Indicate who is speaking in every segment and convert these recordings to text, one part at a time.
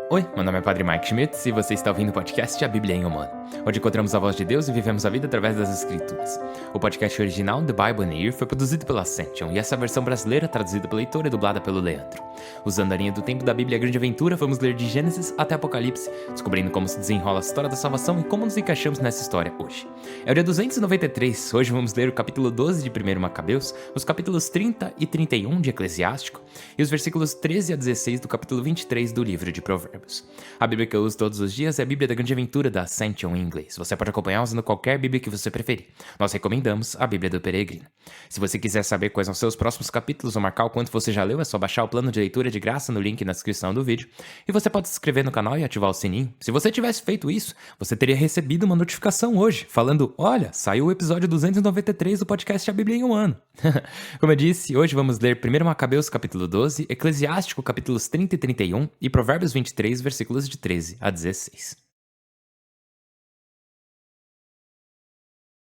Speaker 1: Oi, meu nome é Padre Mike Schmitz e você está ouvindo o podcast A Bíblia em Humano, onde encontramos a voz de Deus e vivemos a vida através das Escrituras. O podcast original, The Bible in a Year, foi produzido pela Ascension e essa versão brasileira, traduzida pelo Heitor e dublada pelo Leandro. Usando a linha do tempo da Bíblia Grande Aventura, vamos ler de Gênesis até Apocalipse, descobrindo como se desenrola a história da salvação e como nos encaixamos nessa história hoje. É o dia 293, hoje vamos ler o capítulo 12 de 1 Macabeus, os capítulos 30 e 31 de Eclesiástico e os versículos 13 a 16 do capítulo 23 do livro de Provérbios. A Bíblia que eu uso todos os dias é a Bíblia da Grande Aventura da Ascension em inglês. Você pode acompanhar usando qualquer Bíblia que você preferir. Nós recomendamos a Bíblia do Peregrino. Se você quiser saber quais são seus próximos capítulos ou marcar o quanto você já leu, é só baixar o plano de leitura de graça no link na descrição do vídeo. E você pode se inscrever no canal e ativar o sininho. Se você tivesse feito isso, você teria recebido uma notificação hoje, falando: olha, saiu o episódio 293 do podcast A Bíblia em um Ano. Como eu disse, hoje vamos ler 1 Macabeus capítulo 12, Eclesiástico capítulos 30 e 31 e Provérbios 23, versículos de 13 a 16.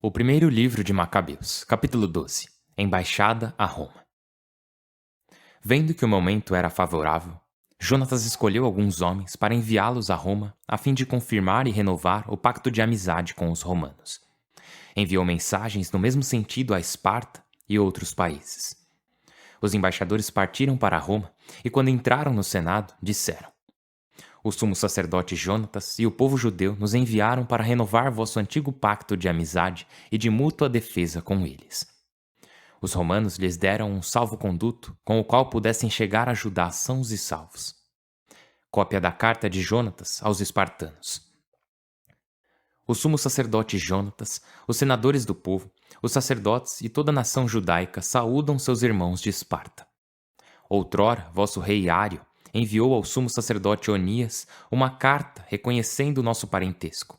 Speaker 1: O primeiro livro de Macabeus, capítulo 12, Embaixada a Roma. Vendo que o momento era favorável, Jonatas escolheu alguns homens para enviá-los a Roma a fim de confirmar e renovar o pacto de amizade com os romanos. Enviou mensagens no mesmo sentido a Esparta e outros países. Os embaixadores partiram para Roma e, quando entraram no Senado, disseram: o sumo sacerdote Jonatas e o povo judeu nos enviaram para renovar vosso antigo pacto de amizade e de mútua defesa com eles. Os romanos lhes deram um salvo-conduto com o qual pudessem chegar a Judá sãos e salvos. Cópia da carta de Jonatas aos espartanos. O sumo sacerdote Jonatas, os senadores do povo, os sacerdotes e toda a nação judaica saúdam seus irmãos de Esparta. Outrora, vosso rei Ário enviou ao sumo sacerdote Onias uma carta reconhecendo o nosso parentesco,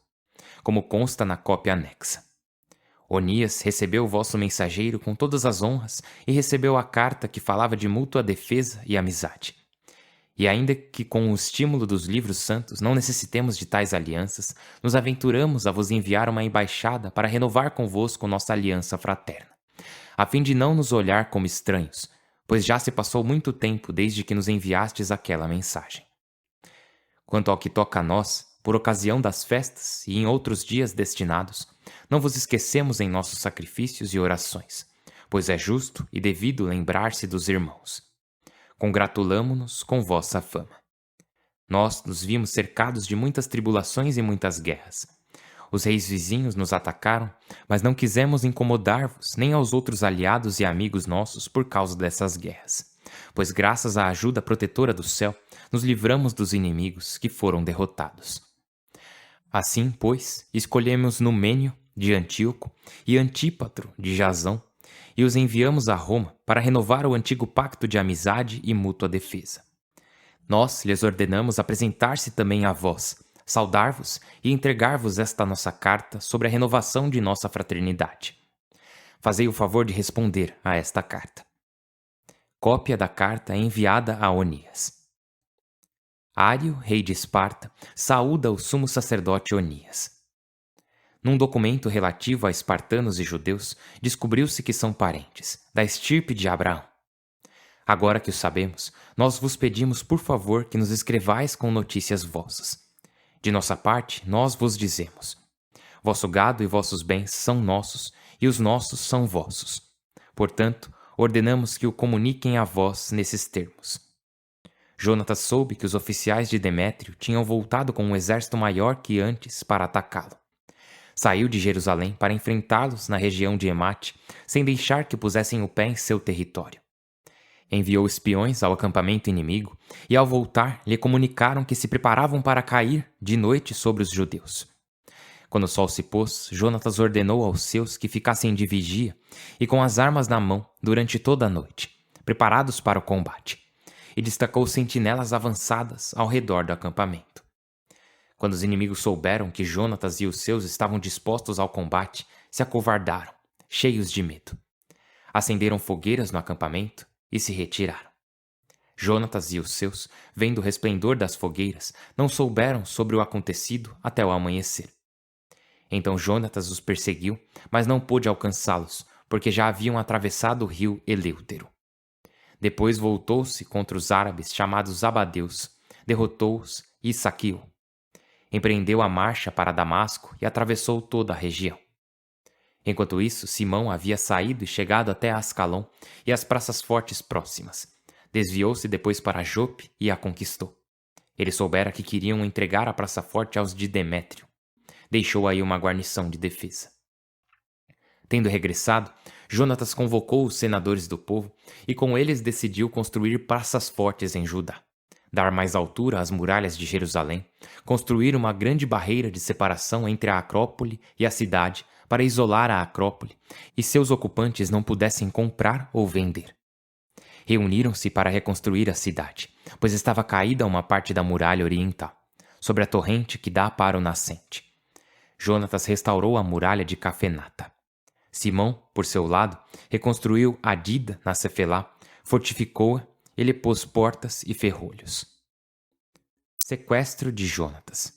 Speaker 1: como consta na cópia anexa. Onias recebeu o vosso mensageiro com todas as honras e recebeu a carta que falava de mútua defesa e amizade. E ainda que com o estímulo dos livros santos não necessitemos de tais alianças, nos aventuramos a vos enviar uma embaixada para renovar convosco nossa aliança fraterna, a fim de não nos olhar como estranhos, pois já se passou muito tempo desde que nos enviastes aquela mensagem. Quanto ao que toca a nós, por ocasião das festas e em outros dias destinados, não vos esquecemos em nossos sacrifícios e orações, pois é justo e devido lembrar-se dos irmãos. Congratulamo-nos com vossa fama. Nós nos vimos cercados de muitas tribulações e muitas guerras. Os reis vizinhos nos atacaram, mas não quisemos incomodar-vos nem aos outros aliados e amigos nossos por causa dessas guerras, pois graças à ajuda protetora do céu, nos livramos dos inimigos que foram derrotados. Assim, pois, escolhemos Numênio, de Antíoco, e Antípatro, de Jasão, e os enviamos a Roma para renovar o antigo pacto de amizade e mútua defesa. Nós lhes ordenamos apresentar-se também a vós, saudar-vos e entregar-vos esta nossa carta sobre a renovação de nossa fraternidade. Fazei o favor de responder a esta carta. Cópia da carta enviada a Onias. Ário, rei de Esparta, saúda o sumo sacerdote Onias. Num documento relativo a espartanos e judeus, descobriu-se que são parentes, da estirpe de Abraão. Agora que o sabemos, nós vos pedimos por favor que nos escrevais com notícias vossas. De nossa parte, nós vos dizemos: vosso gado e vossos bens são nossos, e os nossos são vossos. Portanto, ordenamos que o comuniquem a vós nesses termos. Jonatas soube que os oficiais de Demétrio tinham voltado com um exército maior que antes para atacá-lo. Saiu de Jerusalém para enfrentá-los na região de Emate, sem deixar que pusessem o pé em seu território. Enviou espiões ao acampamento inimigo e, ao voltar, lhe comunicaram que se preparavam para cair de noite sobre os judeus. Quando o sol se pôs, Jonatas ordenou aos seus que ficassem de vigia e com as armas na mão durante toda a noite, preparados para o combate, e destacou sentinelas avançadas ao redor do acampamento. Quando os inimigos souberam que Jonatas e os seus estavam dispostos ao combate, se acovardaram, cheios de medo. Acenderam fogueiras no acampamento e se retiraram. Jonatas e os seus, vendo o resplendor das fogueiras, não souberam sobre o acontecido até o amanhecer. Então Jonatas os perseguiu, mas não pôde alcançá-los, porque já haviam atravessado o rio Eleútero. Depois voltou-se contra os árabes chamados abadeus, derrotou-os e saqueou. Empreendeu a marcha para Damasco e atravessou toda a região. Enquanto isso, Simão havia saído e chegado até Ascalon e as praças fortes próximas. Desviou-se depois para Jope e a conquistou. Ele soubera que queriam entregar a praça forte aos de Demétrio. Deixou aí uma guarnição de defesa. Tendo regressado, Jonatas convocou os senadores do povo e com eles decidiu construir praças fortes em Judá, dar mais altura às muralhas de Jerusalém, construir uma grande barreira de separação entre a Acrópole e a cidade para isolar a Acrópole e seus ocupantes não pudessem comprar ou vender. Reuniram-se para reconstruir a cidade, pois estava caída uma parte da muralha oriental, sobre a torrente que dá para o nascente. Jonatas restaurou a muralha de Cafenata. Simão, por seu lado, reconstruiu Adida na Cefelá, fortificou-a e lhe pôs portas e ferrolhos. Sequestro de Jonatas.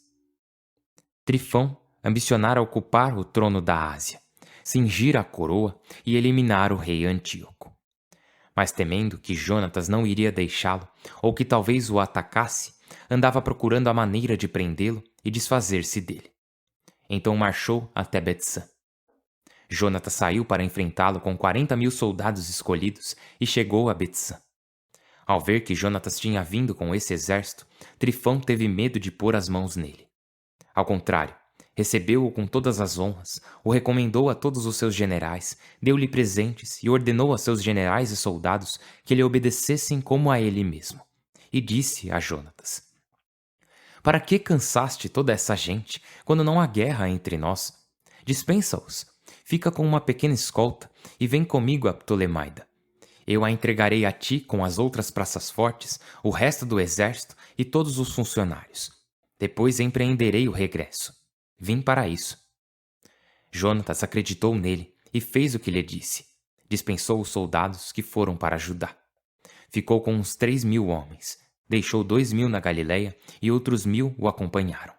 Speaker 1: Trifão ambicionara ocupar o trono da Ásia, cingir a coroa e eliminar o rei Antíoco. Mas temendo que Jonatas não iria deixá-lo, ou que talvez o atacasse, andava procurando a maneira de prendê-lo e desfazer-se dele. Então marchou até Betsã. Jonatas saiu para enfrentá-lo com 40.000 soldados escolhidos e chegou a Betsã. Ao ver que Jonatas tinha vindo com esse exército, Trifão teve medo de pôr as mãos nele. Ao contrário, recebeu-o com todas as honras, o recomendou a todos os seus generais, deu-lhe presentes e ordenou a seus generais e soldados que lhe obedecessem como a ele mesmo. E disse a Jonatas: Para que cansaste toda essa gente, quando não há guerra entre nós? Dispensa-os. Fica com uma pequena escolta e vem comigo a Ptolemaida. Eu a entregarei a ti com as outras praças fortes, o resto do exército e todos os funcionários. Depois empreenderei o regresso. Vim para isso. Jonatas acreditou nele e fez o que lhe disse. Dispensou os soldados que foram para Judá. Ficou com uns 3.000 homens. Deixou 2.000 na Galileia e outros 1.000 o acompanharam.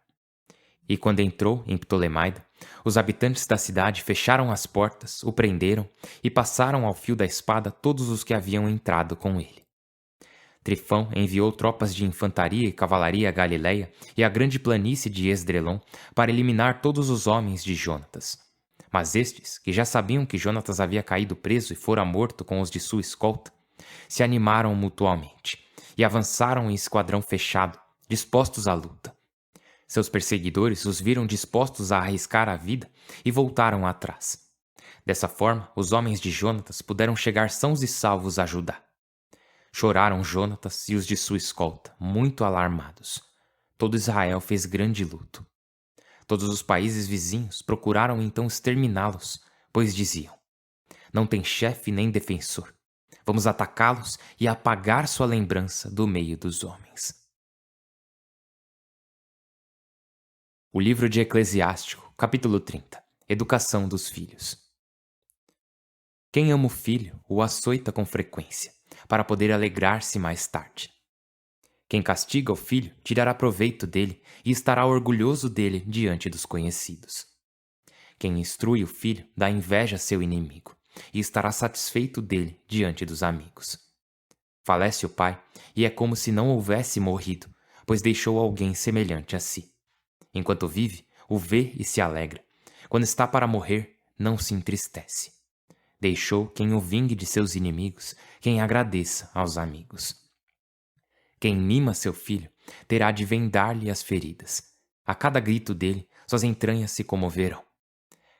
Speaker 1: E quando entrou em Ptolemaida, os habitantes da cidade fecharam as portas, o prenderam e passaram ao fio da espada todos os que haviam entrado com ele. Trifão enviou tropas de infantaria e cavalaria à Galileia e à grande planície de Esdrelon para eliminar todos os homens de Jonatas. Mas estes, que já sabiam que Jonatas havia caído preso e fora morto com os de sua escolta, se animaram mutuamente e avançaram em esquadrão fechado, dispostos à luta. Seus perseguidores os viram dispostos a arriscar a vida e voltaram atrás. Dessa forma, os homens de Jonatas puderam chegar sãos e salvos a Judá. Choraram Jonatas e os de sua escolta, muito alarmados. Todo Israel fez grande luto. Todos os países vizinhos procuraram então exterminá-los, pois diziam: Não tem chefe nem defensor. Vamos atacá-los e apagar sua lembrança do meio dos homens. O livro de Eclesiástico, capítulo 30. Educação dos filhos. Quem ama o filho o açoita com frequência, para poder alegrar-se mais tarde. Quem castiga o filho tirará proveito dele e estará orgulhoso dele diante dos conhecidos. Quem instrui o filho dá inveja a seu inimigo e estará satisfeito dele diante dos amigos. Falece o pai e é como se não houvesse morrido, pois deixou alguém semelhante a si. Enquanto vive, o vê e se alegra. Quando está para morrer, não se entristece. Deixou quem o vingue de seus inimigos, quem agradeça aos amigos. Quem mima seu filho, terá de vendar-lhe as feridas. A cada grito dele, suas entranhas se comoverão.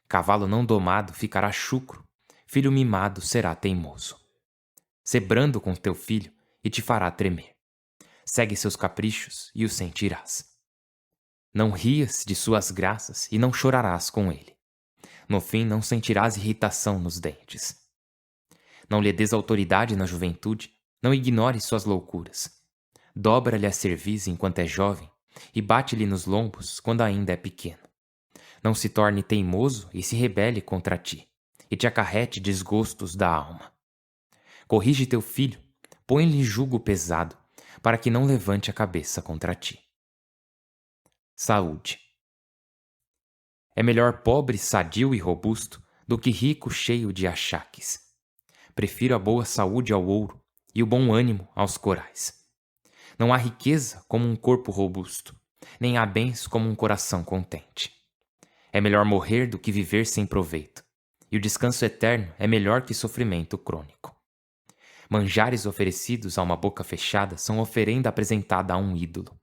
Speaker 1: Cavalo não domado ficará chucro, filho mimado será teimoso. Sê brando com teu filho e te fará tremer. Segue seus caprichos e o sentirás. Não rias de suas graças e não chorarás com ele. No fim não sentirás irritação nos dentes. Não lhe des autoridade na juventude, não ignores suas loucuras. Dobra-lhe a cerviz enquanto é jovem e bate-lhe nos lombos quando ainda é pequeno. Não se torne teimoso e se rebele contra ti, e te acarrete desgostos da alma. Corrige teu filho, põe-lhe jugo pesado, para que não levante a cabeça contra ti. Saúde. É melhor pobre, sadio e robusto do que rico cheio de achaques. Prefiro a boa saúde ao ouro e o bom ânimo aos corais. Não há riqueza como um corpo robusto, nem há bens como um coração contente. É melhor morrer do que viver sem proveito, e o descanso eterno é melhor que sofrimento crônico. Manjares oferecidos a uma boca fechada são oferenda apresentada a um ídolo.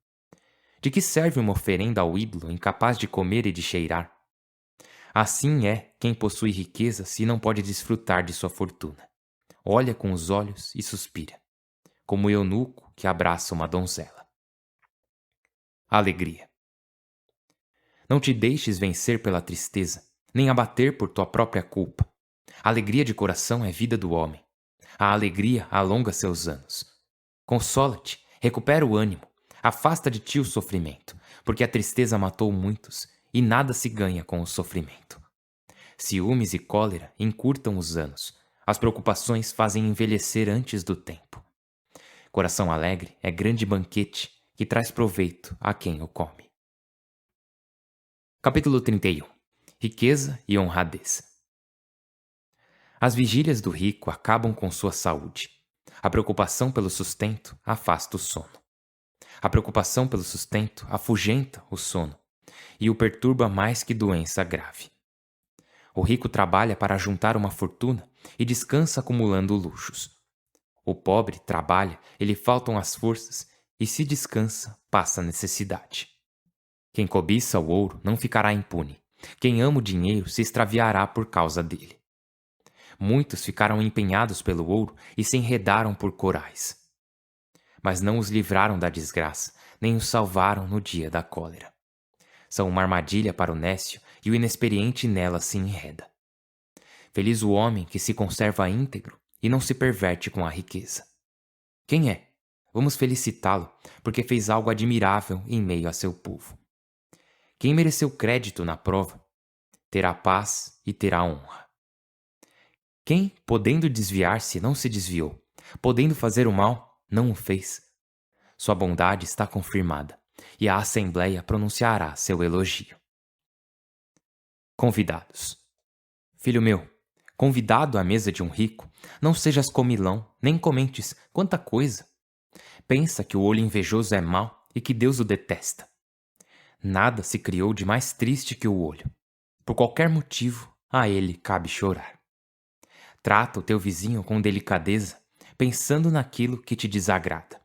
Speaker 1: De que serve uma oferenda ao ídolo incapaz de comer e de cheirar? Assim é quem possui riqueza se não pode desfrutar de sua fortuna. Olha com os olhos e suspira, como o eunuco que abraça uma donzela. Alegria. Não te deixes vencer pela tristeza, nem abater por tua própria culpa. A alegria de coração é vida do homem. A alegria alonga seus anos. Consola-te, recupera o ânimo, afasta de ti o sofrimento, porque a tristeza matou muitos e nada se ganha com o sofrimento. Ciúmes e cólera encurtam os anos. As preocupações fazem envelhecer antes do tempo. Coração alegre é grande banquete que traz proveito a quem o come. Capítulo 31. Riqueza e honradez. As vigílias do rico acabam com sua saúde. A preocupação pelo sustento afasta o sono. A preocupação pelo sustento afugenta o sono e o perturba mais que doença grave. O rico trabalha para juntar uma fortuna e descansa acumulando luxos. O pobre trabalha e lhe faltam as forças e, se descansa, passa necessidade. Quem cobiça o ouro não ficará impune. Quem ama o dinheiro se extraviará por causa dele. Muitos ficaram empenhados pelo ouro e se enredaram por corais. Mas não os livraram da desgraça, nem os salvaram no dia da cólera. São uma armadilha para o nécio e o inexperiente nela se enreda. Feliz o homem que se conserva íntegro e não se perverte com a riqueza. Quem é? Vamos felicitá-lo, porque fez algo admirável em meio a seu povo. Quem mereceu crédito na prova, terá paz e terá honra. Quem, podendo desviar-se, não se desviou, podendo fazer o mal, não o fez. Sua bondade está confirmada, e a Assembleia pronunciará seu elogio. Convidados. Filho meu, convidado à mesa de um rico, não sejas comilão, nem comentes quanta coisa. Pensa que o olho invejoso é mau e que Deus o detesta. Nada se criou de mais triste que o olho. Por qualquer motivo, a ele cabe chorar. Trata o teu vizinho com delicadeza, pensando naquilo que te desagrada.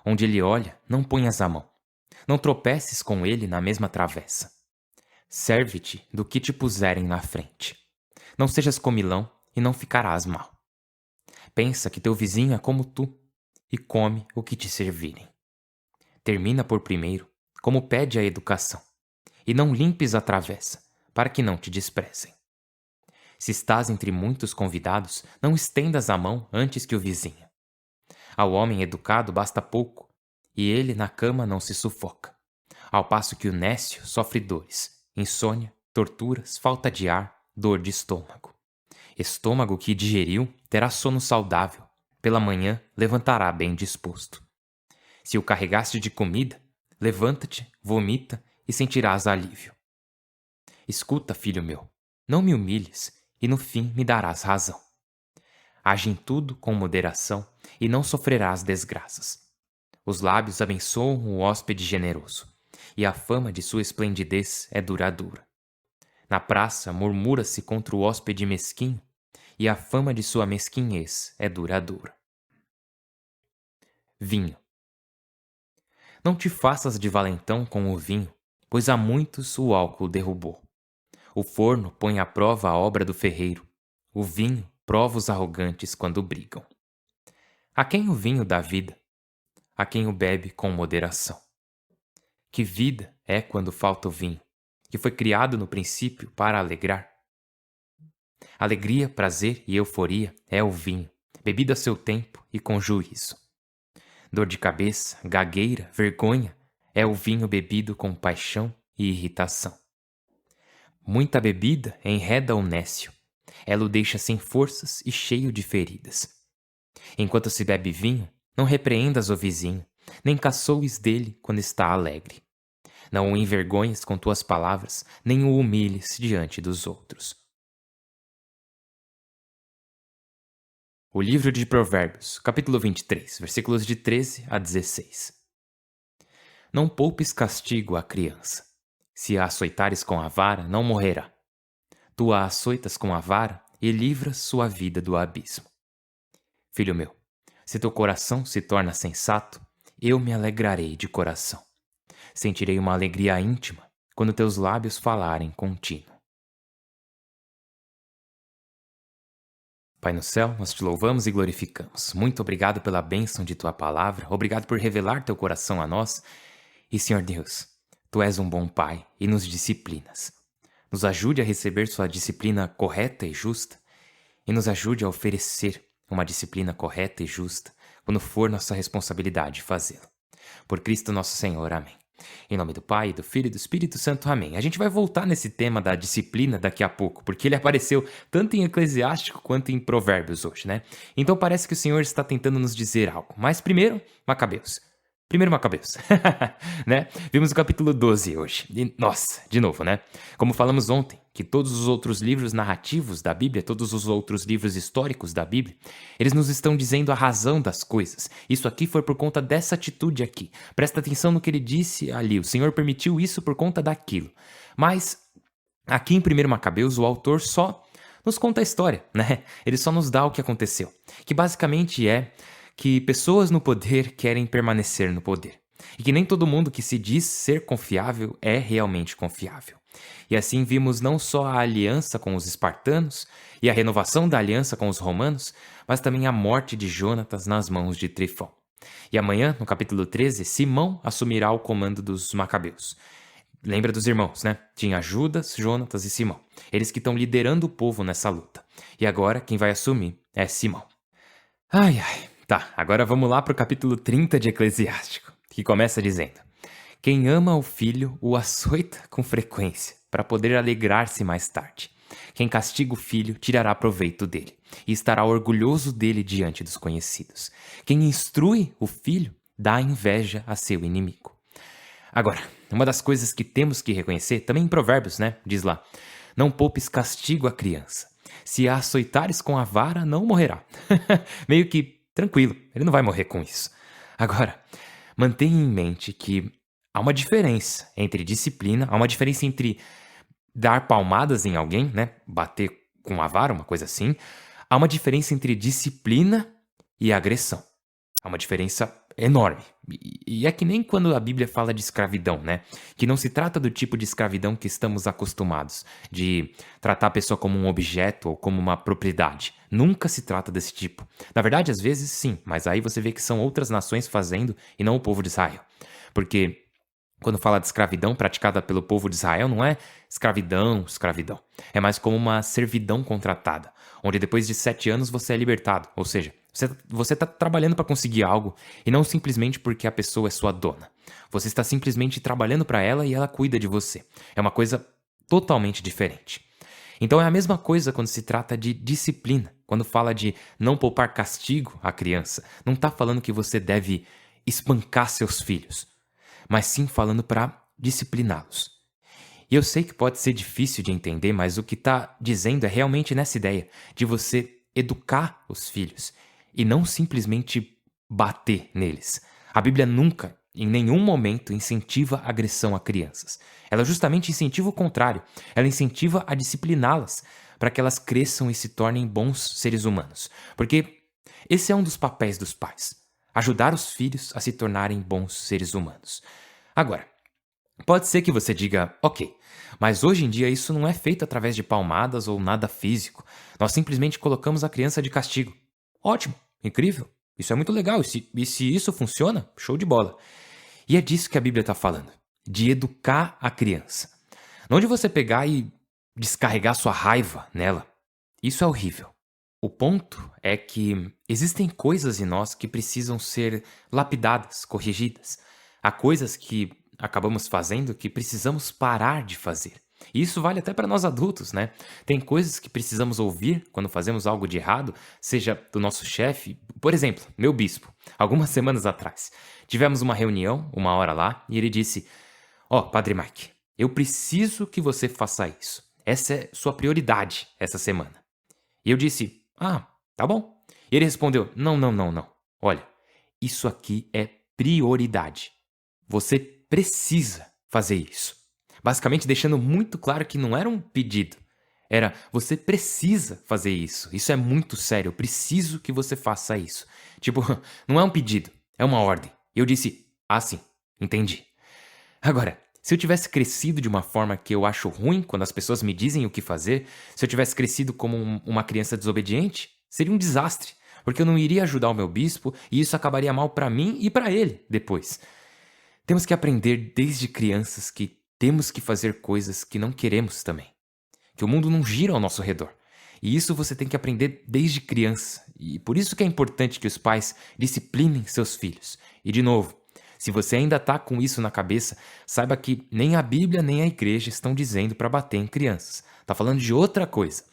Speaker 1: Onde ele olha, não ponhas a mão. Não tropeces com ele na mesma travessa. Serve-te do que te puserem na frente. Não sejas comilão e não ficarás mal. Pensa que teu vizinho é como tu e come o que te servirem. Termina por primeiro, como pede a educação, e não limpes a travessa, para que não te desprezem. Se estás entre muitos convidados, não estendas a mão antes que o vizinho. Ao homem educado basta pouco, e ele na cama não se sufoca. Ao passo que o nécio sofre dores, insônia, torturas, falta de ar, dor de estômago. Estômago que digeriu terá sono saudável, pela manhã levantará bem disposto. Se o carregaste de comida, levanta-te, vomita e sentirás alívio. Escuta, filho meu, não me humilhes, e no fim me darás razão. Age em tudo com moderação e não sofrerás desgraças. Os lábios abençoam o hóspede generoso, e a fama de sua esplendidez é duradoura. Na praça murmura-se contra o hóspede mesquinho, e a fama de sua mesquinhez é duradoura. Vinho. Não te faças de valentão com o vinho, pois a muitos o álcool derrubou. O forno põe à prova a obra do ferreiro. O vinho prova os arrogantes quando brigam. A quem o vinho dá vida? A quem o bebe com moderação. Que vida é quando falta o vinho, que foi criado no princípio para alegrar? Alegria, prazer e euforia é o vinho, bebido a seu tempo e com juízo. Dor de cabeça, gagueira, vergonha é o vinho bebido com paixão e irritação. Muita bebida enreda o nécio. Ela o deixa sem forças e cheio de feridas. Enquanto se bebe vinho, não repreendas o vizinho, nem caçoes dele quando está alegre. Não o envergonhes com tuas palavras, nem o humilhes diante dos outros. O livro de Provérbios, capítulo 23, versículos de 13 a 16. Não poupes castigo à criança. Se a açoitares com a vara, não morrerá. Tu a açoitas com a vara e livras sua vida do abismo. Filho meu, se teu coração se torna sensato, eu me alegrarei de coração. Sentirei uma alegria íntima quando teus lábios falarem contínuo. Pai no céu, nós te louvamos e glorificamos. Muito obrigado pela bênção de tua palavra. Obrigado por revelar teu coração a nós. E, Senhor Deus, tu és um bom Pai e nos disciplinas. Nos ajude a receber sua disciplina correta e justa e nos ajude a oferecer uma disciplina correta e justa quando for nossa responsabilidade fazê-lo. Por Cristo nosso Senhor. Amém. Em nome do Pai, do Filho e do Espírito Santo. Amém. A gente vai voltar nesse tema da disciplina daqui a pouco, porque ele apareceu tanto em Eclesiástico quanto em Provérbios hoje, né? Então parece que o Senhor está tentando nos dizer algo. Mas primeiro, Macabeus. Primeiro Macabeus, né? Vimos o capítulo 12 hoje. E, nossa, de novo, né? Como falamos ontem, que todos os outros livros narrativos da Bíblia, todos os outros livros históricos da Bíblia, eles nos estão dizendo a razão das coisas. Isso aqui foi por conta dessa atitude aqui. Presta atenção no que ele disse ali. O Senhor permitiu isso por conta daquilo. Mas aqui em 1 Macabeus, o autor só nos conta a história, né? Ele só nos dá o que aconteceu. Que basicamente é que pessoas no poder querem permanecer no poder. E que nem todo mundo que se diz ser confiável é realmente confiável. E assim vimos não só a aliança com os espartanos e a renovação da aliança com os romanos, mas também a morte de Jonatas nas mãos de Trifão. E amanhã, no capítulo 13, Simão assumirá o comando dos Macabeus. Lembra dos irmãos, né? Tinha Judas, Jonatas e Simão. Eles que estão liderando o povo nessa luta. E agora quem vai assumir é Simão. Ai, ai. Tá, agora vamos lá para o capítulo 30 de Eclesiástico, que começa dizendo: Quem ama o filho o açoita com frequência, para poder alegrar-se mais tarde. Quem castiga o filho tirará proveito dele, e estará orgulhoso dele diante dos conhecidos. Quem instrui o filho dá inveja a seu inimigo. Agora, uma das coisas que temos que reconhecer, também em Provérbios, né? Diz lá: Não poupes castigo à criança. Se a açoitares com a vara, não morrerá. Meio que tranquilo, ele não vai morrer com isso. Agora, mantenha em mente que há uma diferença entre disciplina, há uma diferença entre dar palmadas em alguém, né? Bater com a vara, uma coisa assim. Há uma diferença entre disciplina e agressão. Há uma diferença enorme. E é que nem quando a Bíblia fala de escravidão, né? Que não se trata do tipo de escravidão que estamos acostumados, de tratar a pessoa como um objeto ou como uma propriedade. Nunca se trata desse tipo. Na verdade, às vezes sim, mas aí você vê que são outras nações fazendo e não o povo de Israel. Porque quando fala de escravidão praticada pelo povo de Israel, não é escravidão. É mais como uma servidão contratada, onde depois de 7 anos você é libertado. Ou seja, você está trabalhando para conseguir algo e não simplesmente porque a pessoa é sua dona. Você está simplesmente trabalhando para ela e ela cuida de você. É uma coisa totalmente diferente. Então é a mesma coisa quando se trata de disciplina. Quando fala de não poupar castigo à criança, não está falando que você deve espancar seus filhos, mas sim falando para discipliná-los. E eu sei que pode ser difícil de entender, mas o que está dizendo é realmente nessa ideia de você educar os filhos e não simplesmente bater neles. A Bíblia nunca, em nenhum momento, incentiva agressão a crianças. Ela justamente incentiva o contrário. Ela incentiva a discipliná-las para que elas cresçam e se tornem bons seres humanos. Porque esse é um dos papéis dos pais: ajudar os filhos a se tornarem bons seres humanos. Agora, pode ser que você diga, ok, mas hoje em dia isso não é feito através de palmadas ou nada físico. Nós simplesmente colocamos a criança de castigo. Ótimo, incrível, isso é muito legal. E se isso funciona, show de bola. E é disso que a Bíblia está falando, de educar a criança. Não de você pegar e descarregar sua raiva nela. Isso é horrível. O ponto é que existem coisas em nós que precisam ser lapidadas, corrigidas. Há coisas que acabamos fazendo que precisamos parar de fazer. E isso vale até para nós adultos, né? Tem coisas que precisamos ouvir quando fazemos algo de errado, seja do nosso chefe. Por exemplo, meu bispo, algumas semanas atrás. Tivemos uma reunião, uma hora lá, e ele disse: Ó, Padre Mike, eu preciso que você faça isso. Essa é sua prioridade essa semana. E eu disse: Ah, tá bom. E ele respondeu: Não. Olha, isso aqui é prioridade. Você precisa fazer isso. Basicamente deixando muito claro que não era um pedido. Era, você precisa fazer isso. Isso é muito sério. Eu preciso que você faça isso. Tipo, não é um pedido, é uma ordem. E eu disse, ah, sim, entendi. Agora, se eu tivesse crescido de uma forma que eu acho ruim quando as pessoas me dizem o que fazer, se eu tivesse crescido como uma criança desobediente, seria um desastre, porque eu não iria ajudar o meu bispo e isso acabaria mal pra mim e pra ele depois. Temos que aprender desde crianças que temos que fazer coisas que não queremos também, que o mundo não gira ao nosso redor. E isso você tem que aprender desde criança. E por isso que é importante que os pais disciplinem seus filhos. E de novo, se você ainda está com isso na cabeça, saiba que nem a Bíblia nem a igreja estão dizendo para bater em crianças. Tá falando de outra coisa.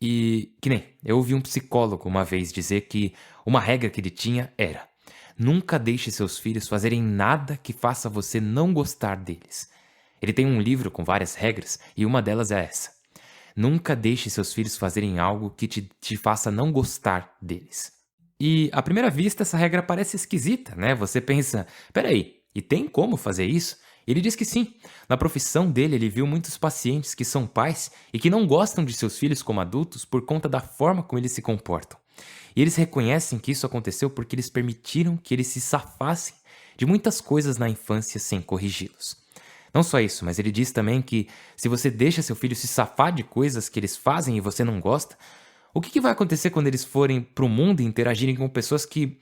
Speaker 1: E que nem eu ouvi um psicólogo uma vez dizer que uma regra que ele tinha era: nunca deixe seus filhos fazerem nada que faça você não gostar deles. Ele tem um livro com várias regras e uma delas é essa: nunca deixe seus filhos fazerem algo que te faça não gostar deles. E, à primeira vista, essa regra parece esquisita, né? Você pensa, peraí, e tem como fazer isso? Ele diz que sim. Na profissão dele, ele viu muitos pacientes que são pais e que não gostam de seus filhos como adultos por conta da forma como eles se comportam. E eles reconhecem que isso aconteceu porque eles permitiram que eles se safassem de muitas coisas na infância sem corrigi-los. Não só isso, mas ele diz também que se você deixa seu filho se safar de coisas que eles fazem e você não gosta, o que vai acontecer quando eles forem pro mundo e interagirem com pessoas que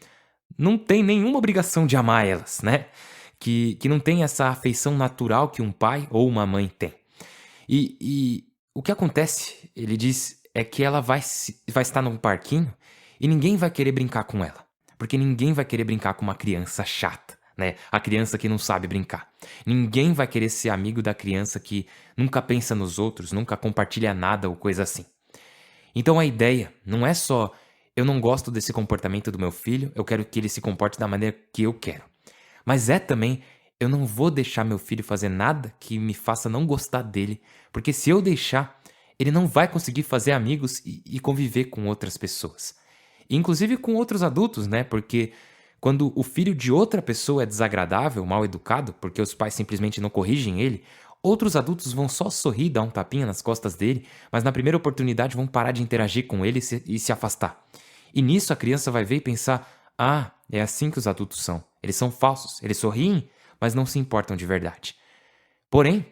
Speaker 1: não têm nenhuma obrigação de amar elas, né? Que não tem essa afeição natural que um pai ou uma mãe tem. E o que acontece, ele diz, é que ela vai estar num parquinho e ninguém vai querer brincar com ela. Porque ninguém vai querer brincar com uma criança chata, né? A criança que não sabe brincar. Ninguém vai querer ser amigo da criança que nunca pensa nos outros, nunca compartilha nada ou coisa assim. Então a ideia não é só eu não gosto desse comportamento do meu filho, eu quero que ele se comporte da maneira que eu quero. Mas é também eu não vou deixar meu filho fazer nada que me faça não gostar dele, porque se eu deixar, ele não vai conseguir fazer amigos e conviver com outras pessoas. Inclusive com outros adultos, né? Porque quando o filho de outra pessoa é desagradável, mal educado, porque os pais simplesmente não corrigem ele, outros adultos vão só sorrir, dar um tapinha nas costas dele, mas na primeira oportunidade vão parar de interagir com ele e se afastar. E nisso a criança vai ver e pensar: ah, é assim que os adultos são. Eles são falsos, eles sorriem, mas não se importam de verdade. Porém,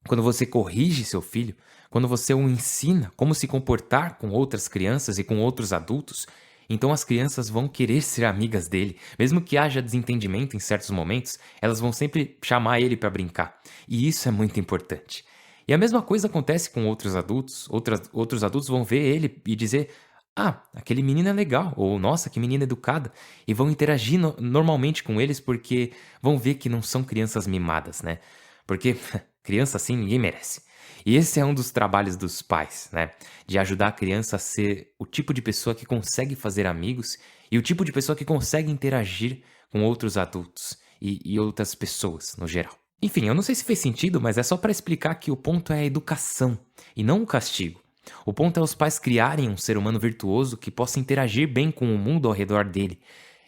Speaker 1: quando você corrige seu filho, quando você o ensina como se comportar com outras crianças e com outros adultos, então as crianças vão querer ser amigas dele. Mesmo que haja desentendimento em certos momentos, elas vão sempre chamar ele para brincar. E isso é muito importante. E a mesma coisa acontece com outros adultos. Outros adultos vão ver ele e dizer: ah, aquele menino é legal, ou nossa, que menina educada. E vão interagir normalmente com eles porque vão ver que não são crianças mimadas, né? Porque criança assim ninguém merece. E esse é um dos trabalhos dos pais, né? De ajudar a criança a ser o tipo de pessoa que consegue fazer amigos e o tipo de pessoa que consegue interagir com outros adultos e outras pessoas no geral. Enfim, eu não sei se fez sentido, mas é só para explicar que o ponto é a educação e não o castigo. O ponto é os pais criarem um ser humano virtuoso que possa interagir bem com o mundo ao redor dele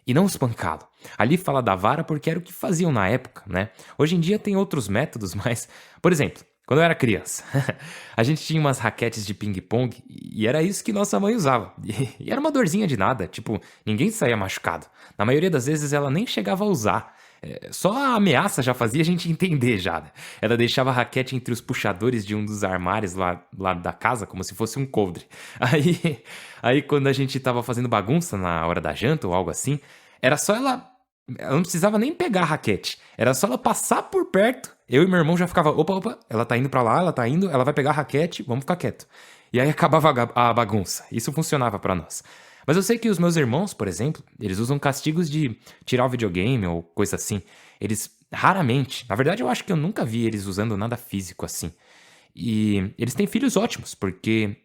Speaker 1: e não espancá-lo. Ali fala da vara porque era o que faziam na época, né? Hoje em dia tem outros métodos, mas, por exemplo, quando eu era criança, a gente tinha umas raquetes de ping-pong e era isso que nossa mãe usava. E era uma dorzinha de nada, tipo, ninguém saía machucado. Na maioria das vezes ela nem chegava a usar. Só a ameaça já fazia a gente entender já, né? Ela deixava a raquete entre os puxadores de um dos armários lá da casa, como se fosse um coldre. Aí quando a gente tava fazendo bagunça na hora da janta ou algo assim, era só ela não precisava nem pegar a raquete. Era só ela passar por perto. Eu e meu irmão já ficava, opa, ela tá indo pra lá, ela tá indo, ela vai pegar a raquete, vamos ficar quieto. E aí acabava a bagunça. Isso funcionava pra nós. Mas eu sei que os meus irmãos, por exemplo, eles usam castigos de tirar o videogame ou coisa assim. Eles raramente, na verdade eu acho que eu nunca vi eles usando nada físico assim. E eles têm filhos ótimos, porque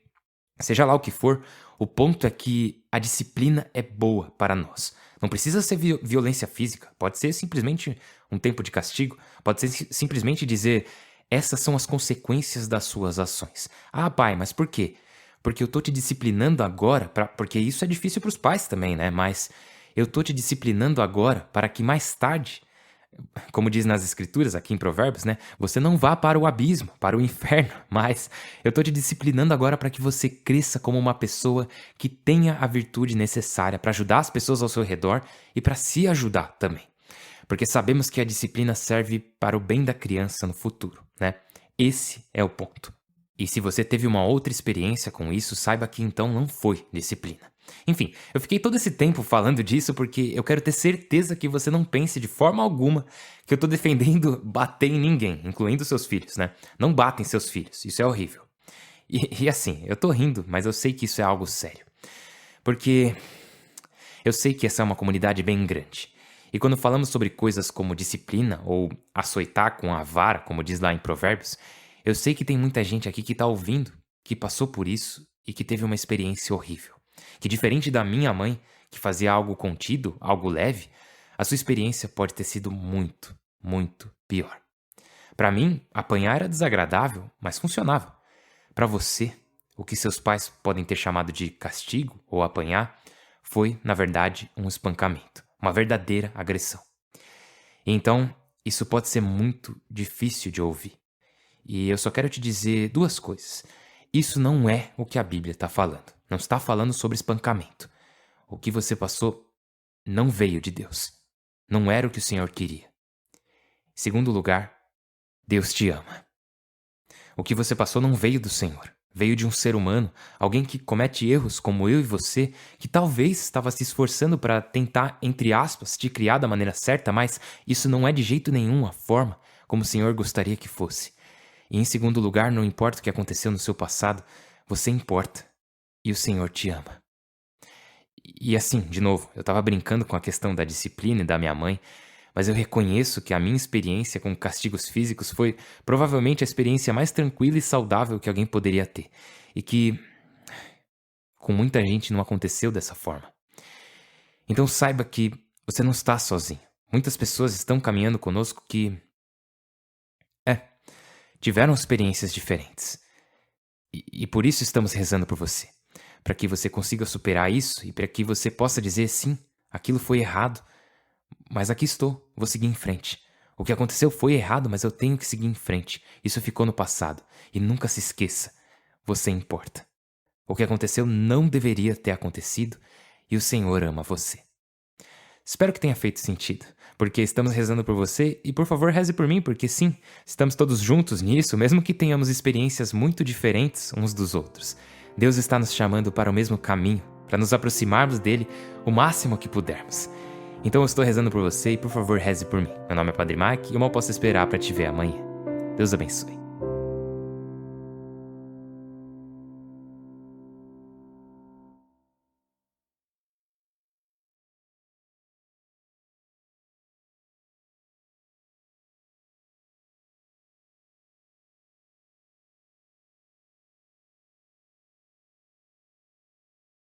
Speaker 1: seja lá o que for, o ponto é que a disciplina é boa para nós. Não precisa ser violência física, pode ser simplesmente um tempo de castigo, pode ser simplesmente dizer: essas são as consequências das suas ações. Ah, pai, mas por quê? Porque eu tô te disciplinando agora, porque isso é difícil para os pais também, né? Mas eu tô te disciplinando agora para que mais tarde Como diz nas escrituras, aqui em Provérbios, né? Você não vá para o abismo, para o inferno, mas eu tô te disciplinando agora para que você cresça como uma pessoa que tenha a virtude necessária para ajudar as pessoas ao seu redor e para se ajudar também. Porque sabemos que a disciplina serve para o bem da criança no futuro, né? Esse é o ponto. E se você teve uma outra experiência com isso, saiba que então não foi disciplina. Enfim, eu fiquei todo esse tempo falando disso porque eu quero ter certeza que você não pense de forma alguma que eu tô defendendo bater em ninguém, incluindo seus filhos, né? Não batem seus filhos, isso é horrível. E assim, eu tô rindo, mas eu sei que isso é algo sério. Porque eu sei que essa é uma comunidade bem grande. E quando falamos sobre coisas como disciplina ou açoitar com a vara, como diz lá em Provérbios, eu sei que tem muita gente aqui que tá ouvindo, que passou por isso e que teve uma experiência horrível. Que diferente da minha mãe, que fazia algo contido, algo leve, a sua experiência pode ter sido muito, muito pior. Para mim, apanhar era desagradável, mas funcionava. Para você, o que seus pais podem ter chamado de castigo ou apanhar foi, na verdade, um espancamento, uma verdadeira agressão. Então, isso pode ser muito difícil de ouvir. E eu só quero te dizer duas coisas. Isso não é o que a Bíblia está falando. Não está falando sobre espancamento. O que você passou não veio de Deus. Não era o que o Senhor queria. Em segundo lugar, Deus te ama. O que você passou não veio do Senhor. Veio de um ser humano, alguém que comete erros como eu e você, que talvez estava se esforçando para tentar, entre aspas, te criar da maneira certa, mas isso não é de jeito nenhum a forma como o Senhor gostaria que fosse. E em segundo lugar, não importa o que aconteceu no seu passado, você importa. E o Senhor te ama. E assim, de novo, eu tava brincando com a questão da disciplina e da minha mãe, mas eu reconheço que a minha experiência com castigos físicos foi provavelmente a experiência mais tranquila e saudável que alguém poderia ter. E que com muita gente não aconteceu dessa forma. Então saiba que você não está sozinho. Muitas pessoas estão caminhando conosco que tiveram experiências diferentes. E por isso estamos rezando por você. Para que você consiga superar isso e para que você possa dizer sim, aquilo foi errado, mas aqui estou, vou seguir em frente. O que aconteceu foi errado, mas eu tenho que seguir em frente. Isso ficou no passado. E nunca se esqueça, você importa. O que aconteceu não deveria ter acontecido e o Senhor ama você. Espero que tenha feito sentido, porque estamos rezando por você e por favor reze por mim, porque sim, estamos todos juntos nisso, mesmo que tenhamos experiências muito diferentes uns dos outros. Deus está nos chamando para o mesmo caminho, para nos aproximarmos dele o máximo que pudermos. Então eu estou rezando por você e por favor reze por mim. Meu nome é Padre Mike e eu mal posso esperar para te ver amanhã. Deus abençoe.